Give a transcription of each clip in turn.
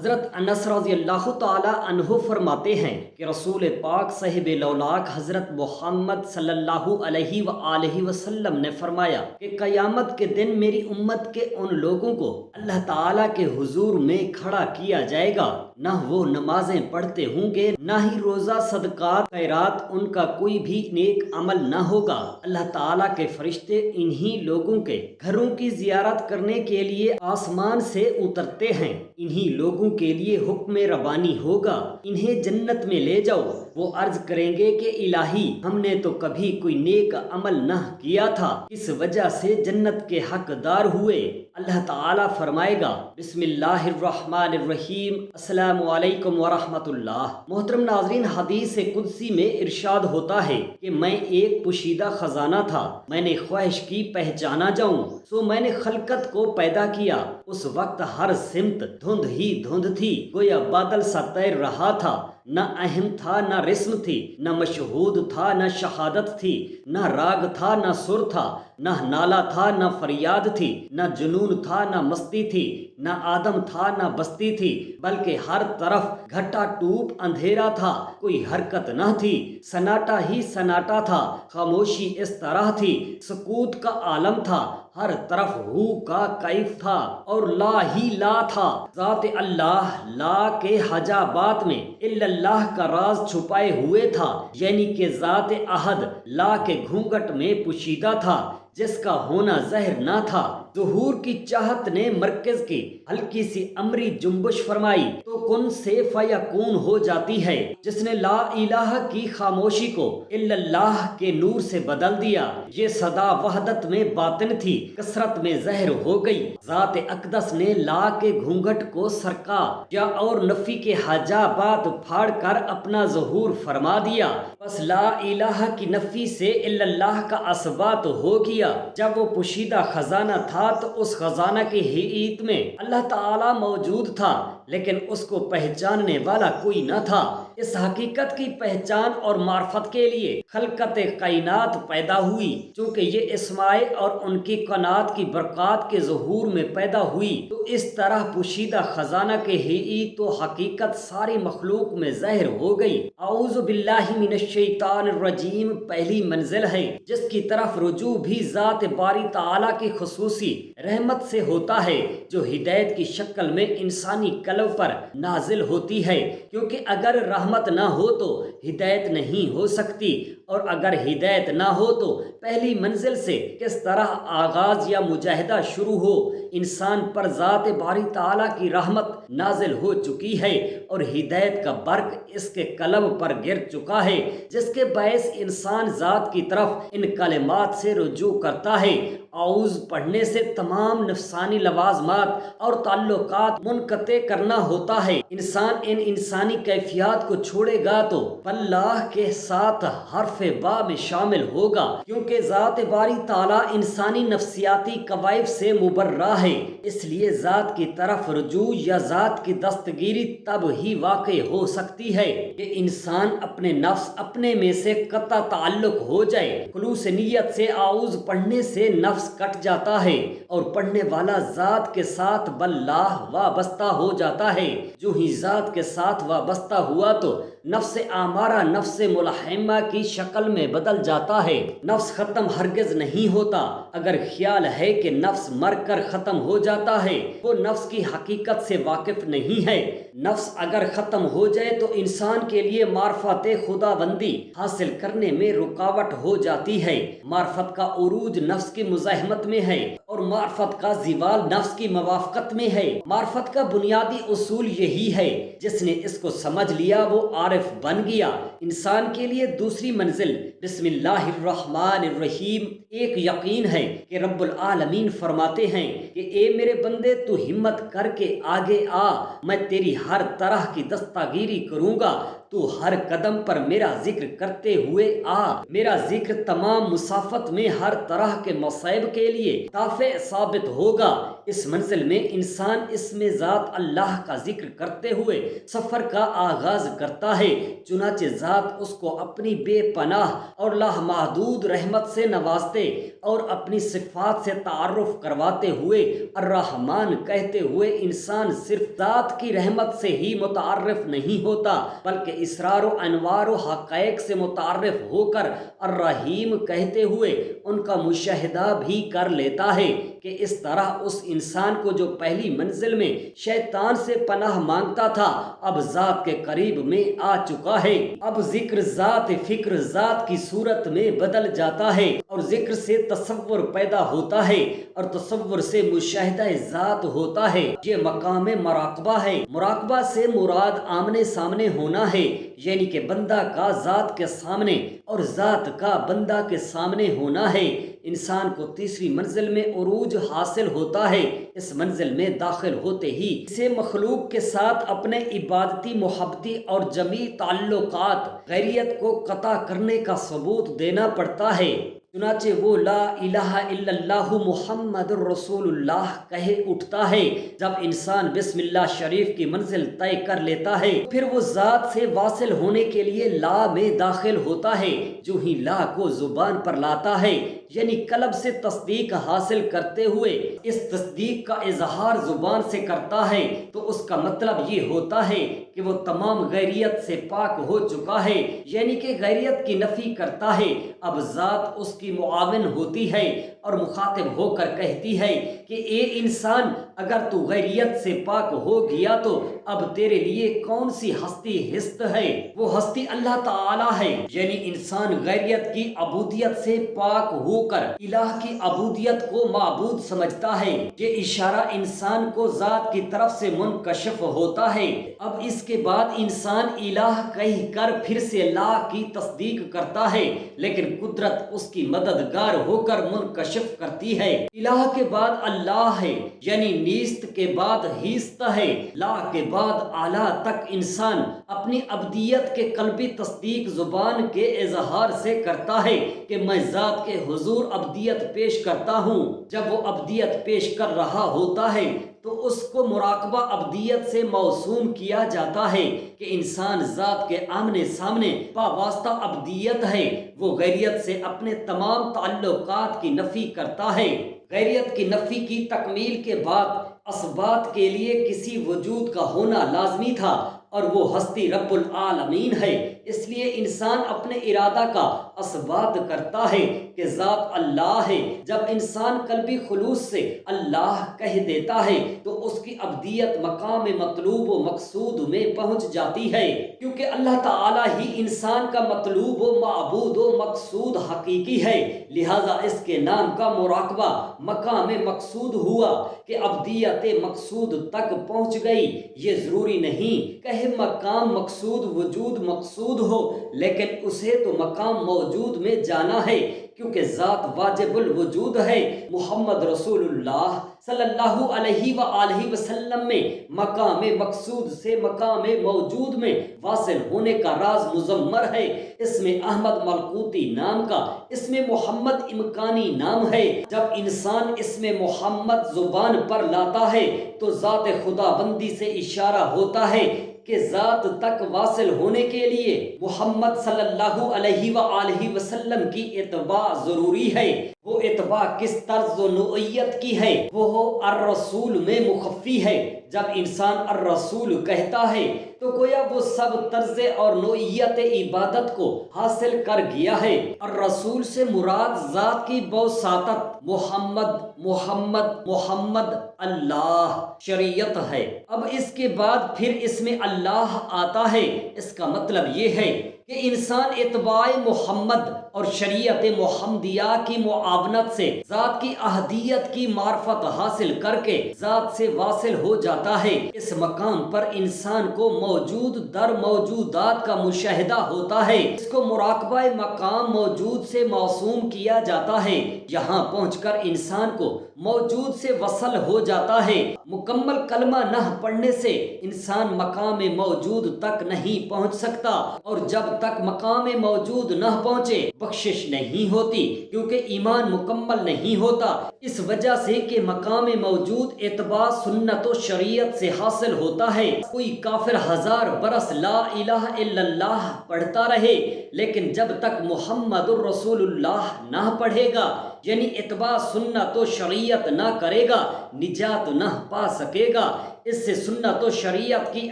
حضرت انس رضی اللہ تعالی عنہ فرماتے ہیں کہ رسول پاک صاحب لولاک حضرت محمد صلی اللہ علیہ وآلہ وسلم نے فرمایا کہ قیامت کے دن میری امت کے ان لوگوں کو اللہ تعالی کے حضور میں کھڑا کیا جائے گا، نہ وہ نمازیں پڑھتے ہوں گے، نہ ہی روزہ صدقات خیرات ان کا کوئی بھی نیک عمل نہ ہوگا۔ اللہ تعالی کے فرشتے انہی لوگوں کے گھروں کی زیارت کرنے کے لیے آسمان سے اترتے ہیں، انہی لوگوں کے لیے حکم ربانی ہوگا، انہیں جنت میں لے جاؤ۔ وہ عرض کریں گے کہ الہی، ہم نے تو کبھی کوئی نیک عمل نہ کیا تھا، اس وجہ سے جنت کے حقدار ہوئے۔ اللہ تعالیٰ فرمائے گا بسم اللہ الرحمن الرحیم، السلام علیکم ورحمۃ اللہ۔ محترم ناظرین، حدیث قدسی میں ارشاد ہوتا ہے کہ میں ایک پوشیدہ خزانہ تھا، میں نے خواہش کی پہچانا جاؤں، سو میں نے خلقت کو پیدا کیا۔ اس وقت ہر سمت دھند ہی دھند تھی، گویا بادل سا تیر رہا تھا، نہ اہم تھا نہ رسم تھی، نہ مشہود تھا نہ شہادت تھی، نہ راگ تھا نہ سر تھا، نہ نالا تھا نہ فریاد تھی، نہ جنون تھا نہ مستی تھی، نہ آدم تھا نہ بستی تھی، بلکہ ہر طرف گھٹا ٹوپ اندھیرا تھا، کوئی حرکت نہ تھی، سناٹا ہی سناٹا تھا، خاموشی اس طرح تھی، سکوت کا عالم تھا، ہر طرف ہو کا کیف تھا اور لا ہی لا تھا۔ ذات اللہ لا کے حجابات میں الا اللہ کا راز چھپائے ہوئے تھا، یعنی کہ ذات احد لا کے گھونگھٹ میں پوشیدہ تھا، جس کا ہونا ظاہر نہ تھا۔ ظہور کی چاہت نے مرکز کی ہلکی سی امری جنبش فرمائی تو کن سے فیکون ہو جاتی ہے، جس نے لا الہ کی خاموشی کو الا اللہ کے نور سے بدل دیا۔ یہ صدا وحدت میں باطن تھی، کثرت میں ظاہر ہو گئی۔ ذات اقدس نے لا کے گھونگھٹ کو سرکا یا اور نفی کے حجابات پھاڑ کر اپنا ظہور فرما دیا، بس لا الہ کی نفی سے الا اللہ کا اثبات ہو گیا۔ جب وہ پوشیدہ خزانہ تھا تو اس خزانہ کے حیط میں اللہ تعالی موجود تھا، لیکن اس کو پہچاننے والا کوئی نہ تھا۔ اس حقیقت کی پہچان اور معرفت کے لیے خلقت کائنات پیدا ہوئی، چونکہ یہ اسماء اور ان کی قنات کی برکات کے ظہور میں پیدا ہوئی، تو اس طرح پوشیدہ خزانہ کے حیط و حقیقت ساری مخلوق میں ظاہر ہو گئی۔ اعوذ باللہ من الشیطان الرجیم پہلی منزل ہے، جس کی طرف رجوع بھی ذات باری تعالیٰ کی خصوصی رحمت سے ہوتا ہے، جو ہدایت کی شکل میں انسانی قلب پر نازل ہوتی ہے، کیونکہ اگر رحمت نہ ہو تو ہدایت نہیں ہو سکتی، اور اگر ہدایت نہ ہو تو پہلی منزل سے کس طرح آغاز یا مجاہدہ شروع ہو۔ انسان پر ذات باری تعالیٰ کی رحمت نازل ہو چکی ہے اور ہدایت کا برق اس کے قلب پر گر چکا ہے، جس کے باعث انسان ذات کی طرف ان کلمات سے رجوع کرتا ہے۔ اعوذ پڑھنے سے تمام نفسانی لوازمات اور تعلقات منقطع کرنا ہوتا ہے۔ انسان ان انسانی کیفیات کو چھوڑے گا تو اللہ کے ساتھ حرف با میں شامل ہوگا، کیونکہ ذات باری تعالیٰ انسانی نفسیاتی کوائف سے مبرہ ہے، اس لیے ذات کی طرف رجوع یا ذات کی دستگیری تب ہی واقع ہو سکتی ہے کہ انسان اپنے نفس اپنے میں سے قطع تعلق ہو جائے۔ خلوص نیت سے اعوذ پڑھنے سے نفس کٹ جاتا ہے اور پڑھنے والا ذات کے ساتھ باللہ وابستہ ہو جاتا ہے۔ جو ہی ذات کے ساتھ وابستہ ہوا تو نفس آمارہ نفس ملحمہ کی شکل میں بدل جاتا ہے۔ نفس ختم ہرگز نہیں ہوتا۔ اگر خیال ہے کہ نفس مر کر ختم ہو جاتا ہے، وہ نفس کی حقیقت سے واقف نہیں ہے۔ نفس اگر ختم ہو جائے تو انسان کے لیے معرفت خدا بندی حاصل کرنے میں رکاوٹ ہو جاتی ہے۔ معرفت کا عروج نفس کی مزاحمت میں ہے اور معرفت کا زوال نفس کی موافقت میں ہے۔ معرفت کا بنیادی اصول یہی ہے، جس نے اس کو سمجھ لیا وہ عارف بن گیا۔ انسان کے لیے دوسری منزل بسم اللہ الرحمن الرحیم ایک یقین ہے کہ رب العالمین فرماتے ہیں کہ اے میرے بندے، تو ہمت کر کے آگے آ، میں تیری ہر طرح کی دستگیری کروں گا، تو ہر قدم پر میرا ذکر کرتے ہوئے آ۔ میرا ذکر تمام مسافت میں ہر طرح کے مصائب غیب کے لیے دافع ثابت ہوگا۔ اس منزل میں انسان اسم ذات اللہ کا ذکر کرتے ہوئے سفر کا آغاز کرتا ہے، چنانچہ ذات اس کو اپنی بے پناہ اور لامحدود رحمت سے نوازتے اور اپنی صفات سے تعارف کرواتے ہوئے الرحمن کہتے ہوئے انسان صرف ذات کی رحمت سے ہی متعارف نہیں ہوتا بلکہ اسرار و انوار و حقائق سے متعارف ہو کر الرحیم کہتے ہوئے ان کا مشاہدہ بھی کر لیتا ہے کہ اس طرح اس انسان کو جو پہلی منزل میں شیطان سے پناہ مانگتا تھا اب ذات کے قریب میں آ چکا ہے۔ اب ذکر ذات فکر ذات کی صورت میں بدل جاتا ہے اور ذکر سے تصور پیدا ہوتا ہے اور تصور سے مشاہدہ ذات ہوتا ہے۔ یہ مقام مراقبہ ہے۔ مراقبہ سے مراد آمنے سامنے ہونا ہے، یعنی کہ بندہ کا ذات کے سامنے اور ذات کا بندہ کے سامنے ہونا ہے۔ انسان کو تیسری منزل میں عروج حاصل ہوتا ہے۔ اس منزل میں داخل ہوتے ہی اسے مخلوق کے ساتھ اپنے عبادتی محبتی اور جمیع تعلقات غیریت کو قطع کرنے کا ثبوت دینا پڑتا ہے۔ چنانچہ وہ لا الہ الا اللہ محمد الرسول اللہ کہے اٹھتا ہے۔ جب انسان بسم اللہ شریف کی منزل طے کر لیتا ہے پھر وہ ذات سے واصل ہونے کے لیے لا میں داخل ہوتا ہے۔ جو ہی لا کو زبان پر لاتا ہے یعنی قلب سے تصدیق حاصل کرتے ہوئے اس تصدیق کا اظہار زبان سے کرتا ہے تو اس کا مطلب یہ ہوتا ہے کہ وہ تمام غیریت سے پاک ہو چکا ہے، یعنی کہ غیریت کی نفی کرتا ہے۔ اب ذات اس کی معاون ہوتی ہے اور مخاطب ہو کر کہتی ہے کہ اے انسان اگر تو غیریت سے پاک ہو گیا تو اب تیرے لیے کون سی ہستی ہست ہے؟ وہ ہستی اللہ تعالی ہے، یعنی انسان غیریت کی عبودیت سے پاک ہو کر الہ کی عبودیت کو معبود سمجھتا ہے۔ یہ اشارہ انسان کو ذات کی طرف سے منکشف ہوتا ہے۔ اب اس کے بعد انسان الہ کہہ کر پھر سے لا کی تصدیق کرتا ہے، لیکن قدرت اس کی مددگار ہو کر منکشف کرتی ہے۔ الہ کے بعد اللہ ہے، یعنی نیست کے بعد ہیست ہے۔ لا کے بعد اعلیٰ تک انسان اپنی ابدیت کے قلبی تصدیق زبان کے اظہار سے کرتا ہے کہ میں ذات کے حضور ابدیت پیش کرتا ہوں۔ جب وہ ابدیت پیش کر رہا ہوتا ہے تو اس کو مراقبہ ابدیت سے موسوم کیا جاتا ہے کہ انسان ذات کے آمنے سامنے واسطہ ابدیت ہے۔ وہ غیریت سے اپنے تمام تعلقات کی نفی کرتا ہے۔ غیریت کی نفی کی تکمیل کے بعد اسبات کے لیے کسی وجود کا ہونا لازمی تھا اور وہ ہستی رب العالمین ہے۔ اس لیے انسان اپنے ارادہ کا اثبات کرتا ہے کہ ذات اللہ ہے۔ جب انسان قلبی خلوص سے اللہ کہہ دیتا ہے تو اس کی ابدیت مقام مطلوب و مقصود میں پہنچ جاتی ہے، کیونکہ اللہ تعالی ہی انسان کا مطلوب و معبود و مقصود حقیقی ہے۔ لہذا اس کے نام کا مراقبہ مقام مقصود ہوا کہ ابدیت مقصود تک پہنچ گئی۔ یہ ضروری نہیں کہ مقام مقصود وجود مقصود ہو، لیکن اسے تو مقام موجود میں جانا ہے، کیونکہ ذات واجب الوجود ہے۔ محمد رسول اللہ صلی اللہ علیہ وآلہ وسلم میں مقام مقصود سے مقام موجود میں واصل ہونے کا راز مضمر ہے۔ اس میں احمد ملکوتی نام کا اس میں محمد امکانی نام ہے۔ جب انسان اس میں محمد زبان پر لاتا ہے تو ذات خدا بندی سے اشارہ ہوتا ہے کہ ذات تک واصل ہونے کے لیے محمد صلی اللہ علیہ وآلہ وسلم کی اتباع ضروری ہے۔ وہ اتباع کس طرز و نوعیت کی ہے؟ وہ الرسول میں مخفی ہے۔ جب انسان الرسول کہتا ہے تو گویا وہ سب طرز اور نوعیت عبادت کو حاصل کر گیا ہے۔ الرسول سے مراد ذات کی بوساطت محمد محمد محمد اللہ شریعت ہے۔ اب اس کے بعد پھر اس میں اللہ آتا ہے۔ اس کا مطلب یہ ہے کہ انسان اتباع محمد اور شریعت محمدیہ کی معاونت سے ذات کی احدیت کی معرفت حاصل کر کے ذات سے واصل ہو جاتا ہے۔ اس مقام پر انسان کو موجود در موجودات کا مشاہدہ ہوتا ہے۔ اس کو مراقبہ مقام موجود سے موسوم کیا جاتا ہے۔ یہاں پہنچ کر انسان کو موجود سے وصل ہو جاتا ہے۔ مکمل کلمہ نہ پڑھنے سے انسان مقام موجود تک نہیں پہنچ سکتا، اور جب تک مقام موجود نہ پہنچے بخشش نہیں ہوتی، کیونکہ ایمان مکمل نہیں ہوتا، اس وجہ سے کہ مقام موجود اتباع سنت و شریعت سے حاصل ہوتا ہے۔ کوئی کافر 1000 برس لا الہ الا اللہ پڑھتا رہے، لیکن جب تک محمد الرسول اللہ نہ پڑھے گا، یعنی اتباع سنت و شریعت نہ کرے گا، نجات نہ پا سکے گا۔ اس سے سنت و شریعت کی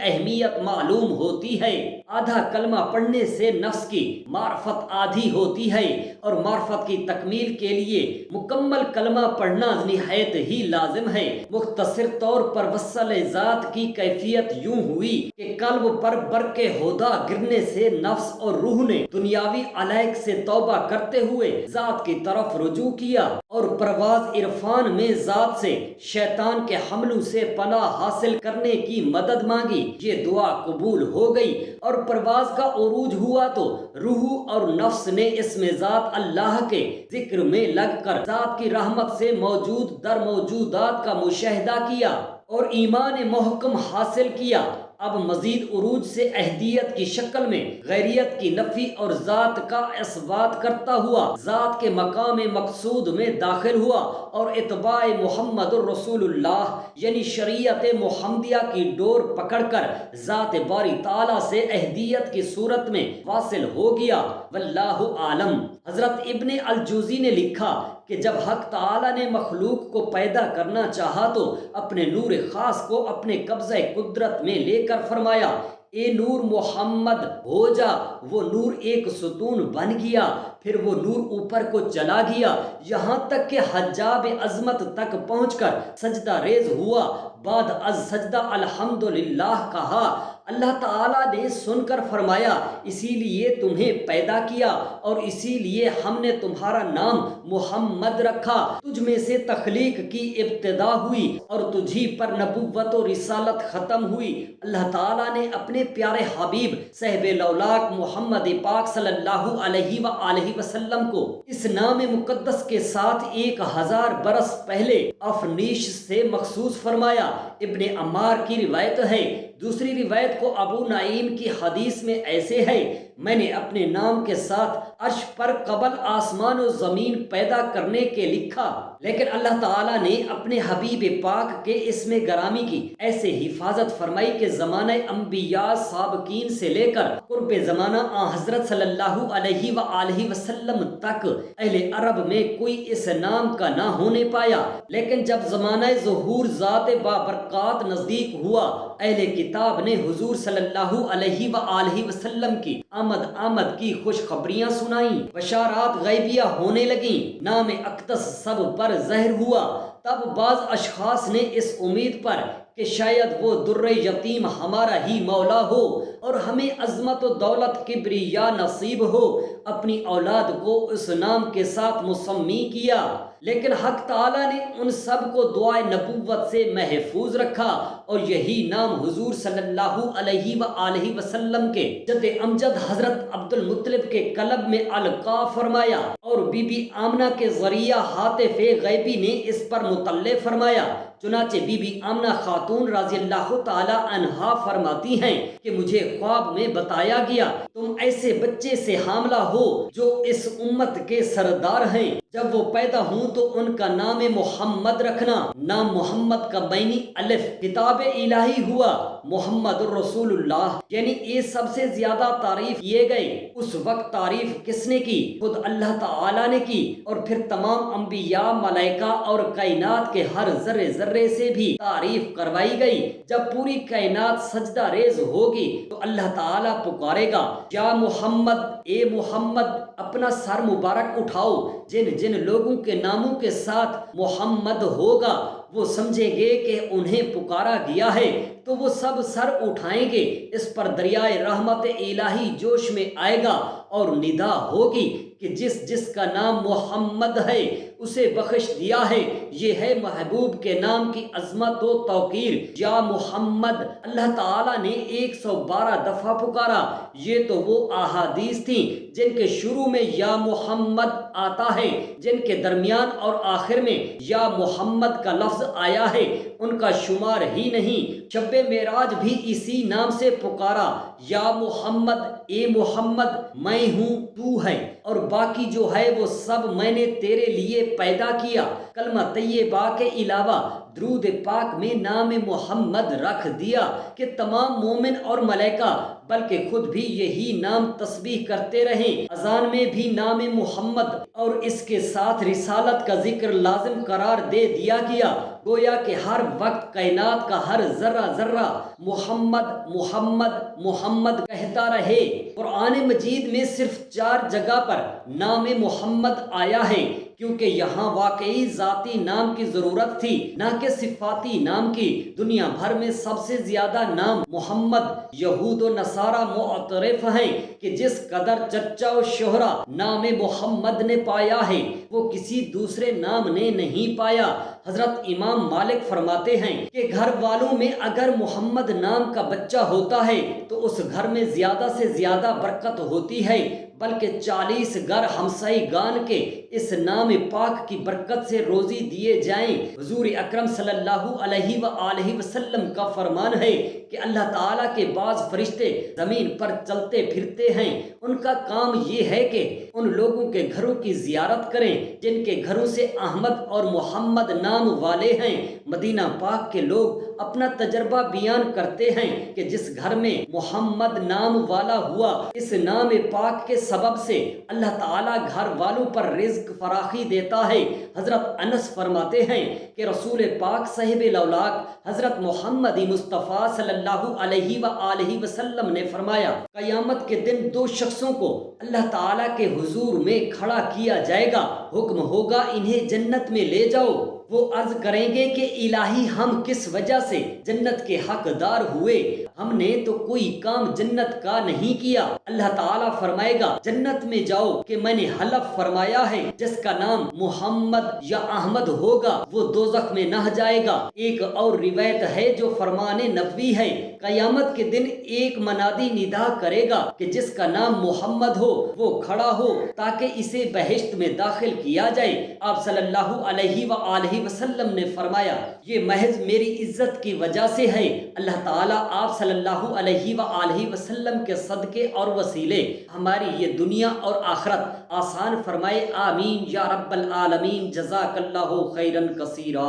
اہمیت معلوم ہوتی ہے۔ آدھا کلمہ پڑھنے سے نفس کی معرفت آدھی ہوتی ہے، اور معرفت کی تکمیل کے لیے مکمل کلمہ پڑھنا نہایت ہی لازم ہے۔ مختصر طور پر وصل ذات کی کیفیت یوں ہوئی کہ قلب پر برق ہدیٰ گرنے سے نفس اور روح نے دنیاوی علائق سے توبہ کرتے ہوئے ذات کی طرف رجوع کیا، اور پرواز عرفان میں ذات سے شیطان کے حملوں سے پناہ حاصل کرنے کی مدد مانگی۔ یہ دعا قبول ہو گئی، اور پرواز کا عروج ہوا تو روح اور نفس نے اس میں ذات اللہ کے ذکر میں لگ کر ذات کی رحمت سے موجود در موجودات کا مشاہدہ کیا اور ایمان محکم حاصل کیا۔ اب مزید عروج سے احدیت کی شکل میں غیریت کی نفی اور ذات کا اثبات کرتا ہوا ذات کے مقام مقصود میں داخل ہوا، اور اتباع محمد الرسول اللہ یعنی شریعت محمدیہ کی ڈور پکڑ کر ذات باری تعالیٰ سے احدیت کی صورت میں واصل ہو گیا۔ واللہ عالم۔ حضرت ابن الجوزی نے لکھا کہ جب حق تعالیٰ نے مخلوق کو پیدا کرنا چاہا تو اپنے نور خاص کو اپنے قبضہ قدرت میں لے کر فرمایا، اے نور محمد ہو جا۔ وہ نور ایک ستون بن گیا، پھر وہ نور اوپر کو چلا گیا، یہاں تک کہ حجاب عظمت تک پہنچ کر سجدہ ریز ہوا۔ بعد از سجدہ الحمدللہ کہا۔ اللہ تعالیٰ نے سن کر فرمایا، اسی لیے تمہیں پیدا کیا، اور اسی لیے ہم نے تمہارا نام محمد رکھا۔ تجھ میں سے تخلیق کی ابتدا ہوئی، اور تجھی پر نبوت و رسالت ختم ہوئی۔ اللہ تعالیٰ نے اپنے پیارے حبیب صاحب لولاک محمد پاک صلی اللہ علیہ وآلہ وسلم کو اس نام مقدس کے ساتھ 1000 برس پہلے افنیش سے مخصوص فرمایا۔ ابن عمار کی روایت ہے۔ دوسری روایت کو ابو نعیم کی حدیث میں ایسے ہے، میں نے اپنے نام کے ساتھ عرش پر قبل آسمان و زمین پیدا کرنے کے لکھا، لیکن اللہ تعالیٰ نے اپنے حبیب پاک کے اسم گرامی کی ایسے حفاظت فرمائی کہ زمانہ انبیاء سابقین سے لے کر قرب زمانہ حضرت صلی اللہ علیہ وآلہ وسلم تک اہل عرب میں کوئی اس نام کا نہ ہونے پایا، لیکن جب زمانہ ظہور ذات بابرکات نزدیک ہوا، اہل کتاب نے حضور صلی اللہ علیہ وآلہ وسلم کی آمد کی خوشخبریاں سنائیں، بشارات غیبیہ ہونے لگیں، نام اقدس سب پر ظاہر ہوا۔ تب بعض اشخاص نے اس امید پر کہ شاید وہ در یتیم ہمارا ہی مولا ہو اور ہمیں عظمت و دولت کبریا نصیب ہو، اپنی اولاد کو اس نام کے ساتھ مسمی کیا، لیکن حق تعالیٰ نے ان سب کو دعائے نبوت سے محفوظ رکھا، اور یہی نام حضور صلی اللہ علیہ وآلہ وسلم کے جد امجد حضرت عبد المطلب کے قلب میں القاء فرمایا، اور بی بی آمنہ کے ذریعہ ہاتف غیبی نے اس پر مطلع فرمایا۔ چنانچہ بی بی آمنہ خاتون رضی اللہ تعالی عنہا فرماتی ہیں کہ مجھے خواب میں بتایا گیا، تم ایسے بچے سے حاملہ ہو جو اس امت کے سردار ہیں، جب وہ پیدا ہوں تو ان کا نام محمد رکھنا۔ نام محمد کا معنی الف کتاب الہی ہوا، محمد الرسول اللہ یعنی یہ سب سے زیادہ تعریف کیے گئے۔ اس وقت تعریف کس نے کی؟ خود اللہ تعالی نے کی، اور پھر تمام انبیاء، ملائکہ اور کائنات کے ہر ذرے ذرے سے بھی تعریف کروائی گئی۔ جب پوری کائنات سجدہ ریز ہوگی تو اللہ تعالیٰ پکارے گا، یا محمد، اے محمد، اپنا سر مبارک اٹھاؤ۔ جن جن لوگوں کے ناموں کے ساتھ محمد ہوگا وہ سمجھیں گے کہ انہیں پکارا گیا ہے، تو وہ سب سر اٹھائیں گے، اس پر دریائے رحمت الہی جوش میں آئے گا اور ندا ہوگی کہ جس جس کا نام محمد ہے اسے بخش دیا ہے۔ یہ ہے محبوب کے نام کی عظمت و توقیر۔ یا محمد اللہ تعالیٰ نے 112 دفعہ پکارا۔ یہ تو وہ احادیث تھیں جن کے شروع میں یا محمد آتا ہے، جن کے درمیان اور آخر میں یا محمد کا لفظ آیا ہے، ان کا شمار ہی نہیں۔ شب معراج بھی اسی نام سے پکارا، یا محمد، اے محمد میں ہوں تو ہے، اور باقی جو ہے وہ سب میں نے تیرے لیے پیدا کیا۔ کلمہ طیبہ کے علاوہ درود پاک میں نام محمد رکھ دیا کہ تمام مومن اور ملائکہ بلکہ خود بھی یہی نام تسبیح کرتے رہیں۔ اذان میں بھی نام محمد اور اس کے ساتھ رسالت کا ذکر لازم قرار دے دیا گیا، گویا کہ ہر وقت کائنات کا ہر ذرہ ذرہ محمد محمد محمد کہتا رہے۔ قرآن مجید میں صرف 4 جگہ پر نام محمد آیا ہے، کیونکہ یہاں واقعی ذاتی نام کی ضرورت تھی نہ کہ صفاتی نام کی۔ دنیا بھر میں سب سے زیادہ نام محمد یہود و نصارہ معترف ہیں کہ جس قدر چرچا و شہرہ نام محمد نے پایا ہے وہ کسی دوسرے نام نے نہیں پایا۔ حضرت امام مالک فرماتے ہیں کہ گھر والوں میں اگر محمد نام کا بچہ ہوتا ہے تو اس گھر میں زیادہ سے زیادہ برکت ہوتی ہے، بلکہ 40 گھر ہمسائی گان کے اس نام پاک کی برکت سے روزی دیے جائیں۔ حضور اکرم صلی اللہ علیہ وآلہ وسلم کا فرمان ہے کہ اللہ تعالیٰ کے بعض فرشتے زمین پر چلتے پھرتے ہیں، ان کا کام یہ ہے کہ ان لوگوں کے گھروں کی زیارت کریں جن کے گھروں سے احمد اور محمد نام والے ہیں۔ مدینہ پاک کے لوگ اپنا تجربہ بیان کرتے ہیں کہ جس گھر میں محمد نام والا ہوا، اس نام پاک کے سبب سے اللہ تعالیٰ گھر والوں پر رزق فراخی دیتا ہے۔ حضرت انس فرماتے ہیں کہ رسول پاک صاحب لولاک حضرت محمد مصطفیٰ صلی اللہ علیہ وآلہ وسلم نے فرمایا، قیامت کے دن 2 شخصوں کو اللہ تعالیٰ کے حضور میں کھڑا کیا جائے گا، حکم ہوگا انہیں جنت میں لے جاؤ۔ وہ عرض کریں گے کہ الہی ہم کس وجہ سے جنت کے حقدار ہوئے؟ ہم نے تو کوئی کام جنت کا نہیں کیا۔ اللہ تعالیٰ فرمائے گا جنت میں جاؤ کہ میں نے حلف فرمایا ہے جس کا نام محمد یا احمد ہوگا وہ دوزخ میں نہ جائے گا۔ ایک اور روایت ہے جو فرمان نبوی ہے، قیامت کے دن ایک منادی ندا کرے گا کہ جس کا نام محمد ہو وہ کھڑا ہو تاکہ اسے بہشت میں داخل کیا جائے۔ آپ صلی اللہ علیہ وآلہ وسلم نے فرمایا یہ محض میری عزت کی وجہ سے ہے۔ اللہ تعالیٰ آپ صلی اللہ علیہ وآلہ وسلم کے صدقے اور وسیلے ہماری یہ دنیا اور آخرت آسان فرمائے، آمین یا رب العالمین۔ جزاک اللہ خیرا کثیرا۔